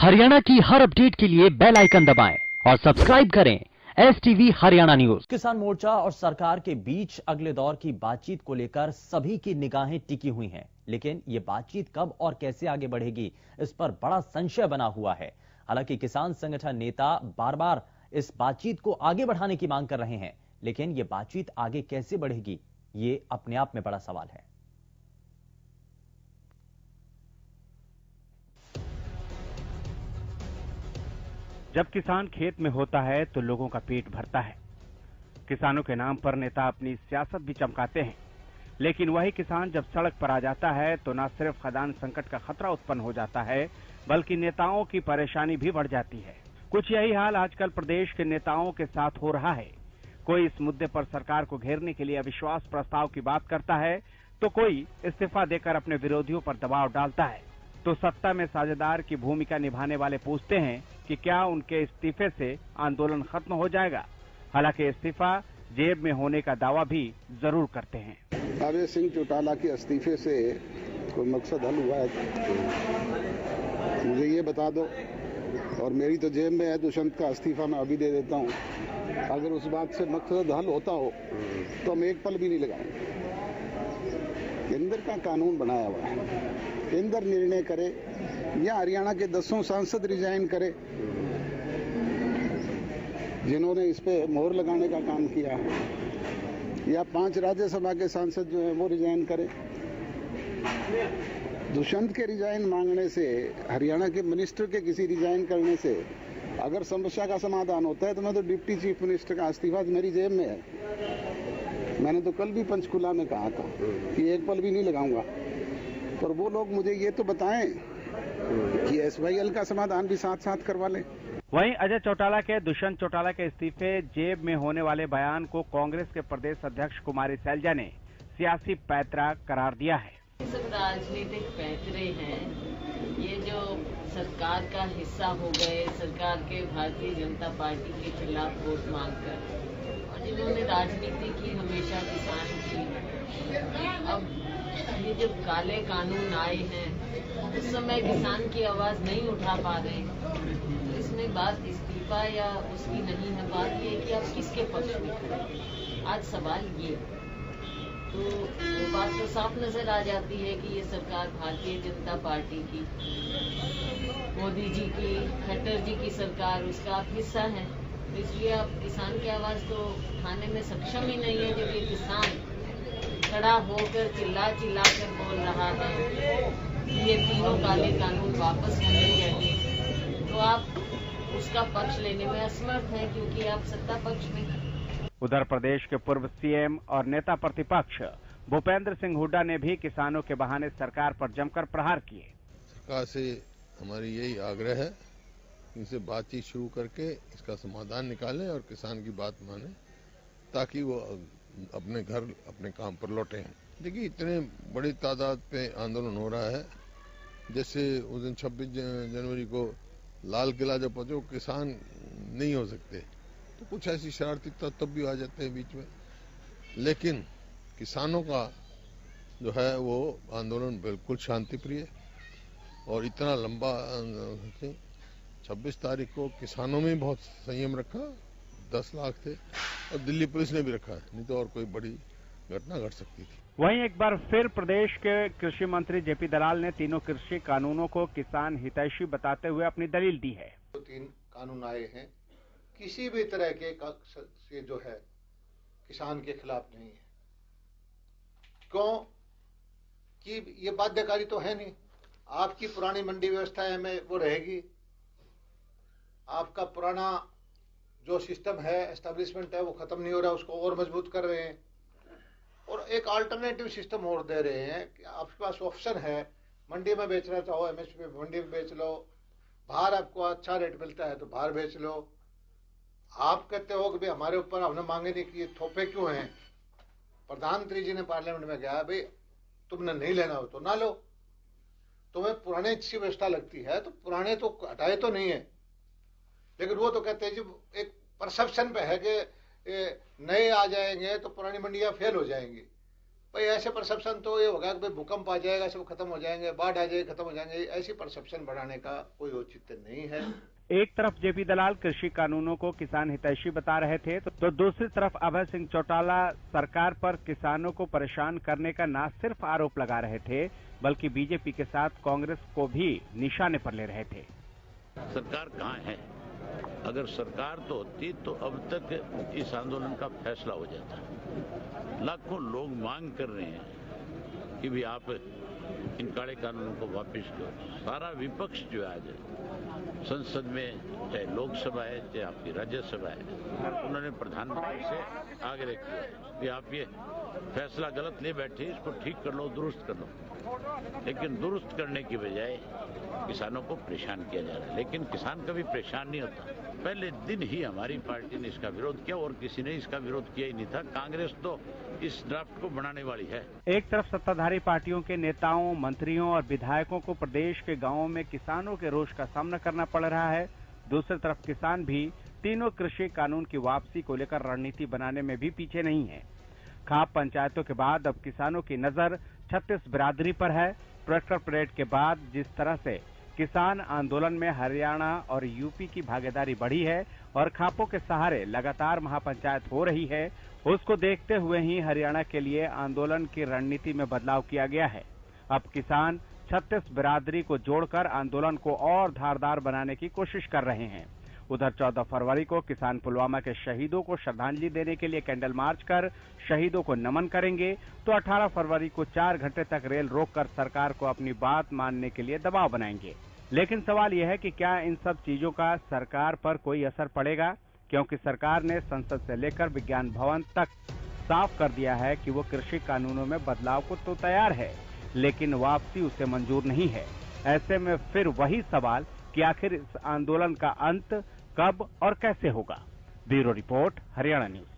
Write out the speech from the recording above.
हरियाणा की हर अपडेट के लिए बेल आइकन दबाएं और सब्सक्राइब करें STV हरियाणा न्यूज। किसान मोर्चा और सरकार के बीच अगले दौर की बातचीत को लेकर सभी की निगाहें टिकी हुई हैं, लेकिन ये बातचीत कब और कैसे आगे बढ़ेगी, इस पर बड़ा संशय बना हुआ है। हालांकि किसान संगठन नेता बार बार इस बातचीत को आगे बढ़ाने की मांग कर रहे हैं, लेकिन ये बातचीत आगे कैसे बढ़ेगी, ये अपने आप में बड़ा सवाल है। जब किसान खेत में होता है तो लोगों का पेट भरता है। किसानों के नाम पर नेता अपनी सियासत भी चमकाते हैं, लेकिन वही किसान जब सड़क पर आ जाता है तो न सिर्फ खाद्यान्न संकट का खतरा उत्पन्न हो जाता है, बल्कि नेताओं की परेशानी भी बढ़ जाती है। कुछ यही हाल आजकल प्रदेश के नेताओं के साथ हो रहा है। कोई इस मुद्दे पर सरकार को घेरने के लिए अविश्वास प्रस्ताव की बात करता है, तो कोई इस्तीफा देकर अपने विरोधियों पर दबाव डालता है। तो सत्ता में साझेदार की भूमिका निभाने वाले पूछते हैं कि क्या उनके इस्तीफे से आंदोलन खत्म हो जाएगा। हालांकि इस्तीफा जेब में होने का दावा भी जरूर करते हैं। अभय सिंह चौटाला के इस्तीफे से कोई मकसद हल हुआ है? मुझे ये बता दो। और मेरी तो जेब में है दुष्यंत का इस्तीफा, मैं अभी दे देता हूँ। अगर उस बात से मकसद हल होता हो तो हम एक पल भी नहीं लगाएंगे। केंद्र का कानून बनाया हुआ है, केंद्र निर्णय करे या हरियाणा के 10 सांसद रिजाइन करे जिन्होंने इस पे मोहर लगाने का काम किया है, या 5 राज्यसभा के सांसद जो हैं वो रिजाइन करे। दुष्यंत के रिजाइन मांगने से, हरियाणा के मिनिस्टर के किसी रिजाइन करने से अगर समस्या का समाधान होता है तो मैं तो डिप्टी चीफ मिनिस्टर का इस्तीफा मेरी जेब में है। मैंने तो कल भी पंचकुला में कहा था कि एक पल भी नहीं लगाऊंगा, पर वो लोग मुझे ये तो बताएं कि SYL का समाधान भी साथ साथ करवा लें। वहीं अजय चौटाला के दुष्यंत चौटाला के इस्तीफे जेब में होने वाले बयान को कांग्रेस के प्रदेश अध्यक्ष कुमारी सैलजा ने सियासी पैतरा करार दिया है। सब राजनीतिक पैतरे हैं, ये जो सरकार का हिस्सा हो गए, सरकार के भारतीय जनता पार्टी के खिलाफ वोट मांगकर, और जिन्होंने राजनीति की हमेशा किसान की, अब ये जो काले कानून आए हैं उस समय किसान की आवाज नहीं उठा पा रहे, तो इसमें बात इस्तीफा या उसकी नहीं है, बात ये है कि आप किसके पक्ष में खड़े। आज सवाल ये, तो वो बात तो साफ नजर आ जाती है कि ये सरकार भारतीय जनता पार्टी की, मोदी जी की, खट्टर जी की सरकार, उसका आप हिस्सा हैं, तो इसलिए आप किसान की आवाज तो उठाने में सक्षम ही नहीं है। जब ये किसान खड़ा होकर चिल्ला कर बोल रहा है ये तीनों काले कानून वापस होने चाहिए, तो आप उसका पक्ष लेने में असमर्थ हैं क्योंकि आप सत्ता पक्ष में हैं। उधर प्रदेश के पूर्व CM और नेता प्रतिपक्ष भूपेंद्र सिंह हुड्डा ने भी किसानों के बहाने सरकार पर जमकर प्रहार किए। सरकार से हमारी यही आग्रह है, इनसे बातचीत शुरू करके इसका समाधान निकालें और किसान की बात माने, ताकि वो अपने घर अपने काम पर लौटे। देखिए, इतने बड़ी तादाद पे आंदोलन हो रहा है, जैसे उस दिन 26 जनवरी को लाल किला जब पहुंचे, किसान नहीं हो सकते, तो कुछ ऐसी शरारती तत्व भी आ जाते हैं बीच में। लेकिन किसानों का जो है वो आंदोलन बिल्कुल शांति प्रिय, और इतना लंबा 26 तारीख को किसानों में बहुत संयम रखा, 10 लाख थे, और दिल्ली पुलिस ने भी रखा है, नहीं तो और कोई बड़ी घटना घट सकती थी। वहीं एक बार फिर प्रदेश के कृषि मंत्री JP दलाल ने तीनों कृषि कानूनों को किसान हितैषी बताते हुए अपनी दलील दी है। 3 कानून आए हैं, किसी भी तरह के से जो है किसान के खिलाफ नहीं है। क्यों कि ये बाध्यकारी तो है नहीं। आपकी पुरानी मंडी व्यवस्था है में वो रहेगी, आपका पुराना जो सिस्टम है, एस्टेब्लिशमेंट है, वो खत्म नहीं हो रहा, उसको और मजबूत कर रहे हैं, और एक अल्टरनेटिव सिस्टम और दे रहे हैं कि आपके पास ऑप्शन है, मंडी में बेचना चाहो MSP मंडी में बेच लो, बाहर आपको अच्छा रेट मिलता है तो बाहर बेच लो। आप कहते हो कि भाई हमारे ऊपर हमने मांगे नहीं कि थोपे क्यों हैं। प्रधानमंत्री जी ने पार्लियामेंट में कहा भाई तुमने नहीं लेना हो तो ना लो, तुम्हें पुराने अच्छी व्यवस्था लगती है तो पुराने तो हटाए तो नहीं है, लेकिन वो तो कहते हैं जी एक परसेप्शन पे है कि नए आ जाएंगे तो पुरानी मंडियां फेल हो जाएंगी। भाई ऐसे परसेप्शन तो ये होगा कि भाई भूकंप आ जाएगा सब खत्म हो जाएंगे, बाढ़ आ जाएगी खत्म हो जाएंगे, ऐसी परसेप्शन बढ़ाने का कोई औचित्य नहीं है। एक तरफ जेपी दलाल कृषि कानूनों को किसान हितैषी बता रहे थे तो दूसरी तरफ अभय सिंह चौटाला सरकार पर किसानों को परेशान करने का न सिर्फ आरोप लगा रहे थे बल्कि बीजेपी के साथ कांग्रेस को भी निशाने पर ले रहे थे। सरकार कहाँ है? अगर सरकार तो होती तो अब तक इस आंदोलन का फैसला हो जाता। लाखों लोग मांग कर रहे हैं कि भी आप इन काले कानूनों को वापस करो। सारा विपक्ष जो है आज संसद में, चाहे लोकसभा है चाहे आपकी राज्यसभा है, उन्होंने प्रधानमंत्री से आग्रह किया कि आप ये फैसला गलत ले बैठे, इसको ठीक कर लो, दुरुस्त कर लो। लेकिन दुरुस्त करने की बजाय किसानों को परेशान किया जा रहा है। लेकिन किसान कभी परेशान नहीं होता। पहले दिन ही हमारी पार्टी ने इसका विरोध किया और किसी ने इसका विरोध किया ही नहीं था। कांग्रेस तो इस ड्राफ्ट को बनाने वाली है। एक तरफ सत्ताधारी पार्टियों के नेताओं, मंत्रियों और विधायकों को प्रदेश के गांवों में किसानों के रोष का सामना करना पड़ रहा है। दूसरी तरफ किसान भी तीनों कृषि कानून की वापसी को लेकर रणनीति बनाने में भी पीछे नहीं है। खाप पंचायतों के बाद अब किसानों की नजर छत्तीस बिरादरी पर है। ट्रैक्टर परेड के बाद जिस तरह से किसान आंदोलन में हरियाणा और यूपी की भागीदारी बढ़ी है और खापों के सहारे लगातार महापंचायत हो रही है, उसको देखते हुए ही हरियाणा के लिए आंदोलन की रणनीति में बदलाव किया गया है। अब किसान 36 बिरादरी को जोड़कर आंदोलन को और धारदार बनाने की कोशिश कर रहे हैं। उधर 14 फरवरी को किसान पुलवामा के शहीदों को श्रद्धांजलि देने के लिए कैंडल मार्च कर शहीदों को नमन करेंगे, तो 18 फरवरी को 4 घंटे तक रेल रोककर सरकार को अपनी बात मानने के लिए दबाव बनाएंगे। लेकिन सवाल यह है कि क्या इन सब चीजों का सरकार पर कोई असर पड़ेगा, क्योंकि सरकार ने संसद से लेकर विज्ञान भवन तक साफ कर दिया है कि वो कृषि कानूनों में बदलाव को तो तैयार है, लेकिन वापसी उसे मंजूर नहीं है। ऐसे में फिर वही सवाल कि आखिर इस आंदोलन का अंत कब और कैसे होगा। Bureau report, Haryana news.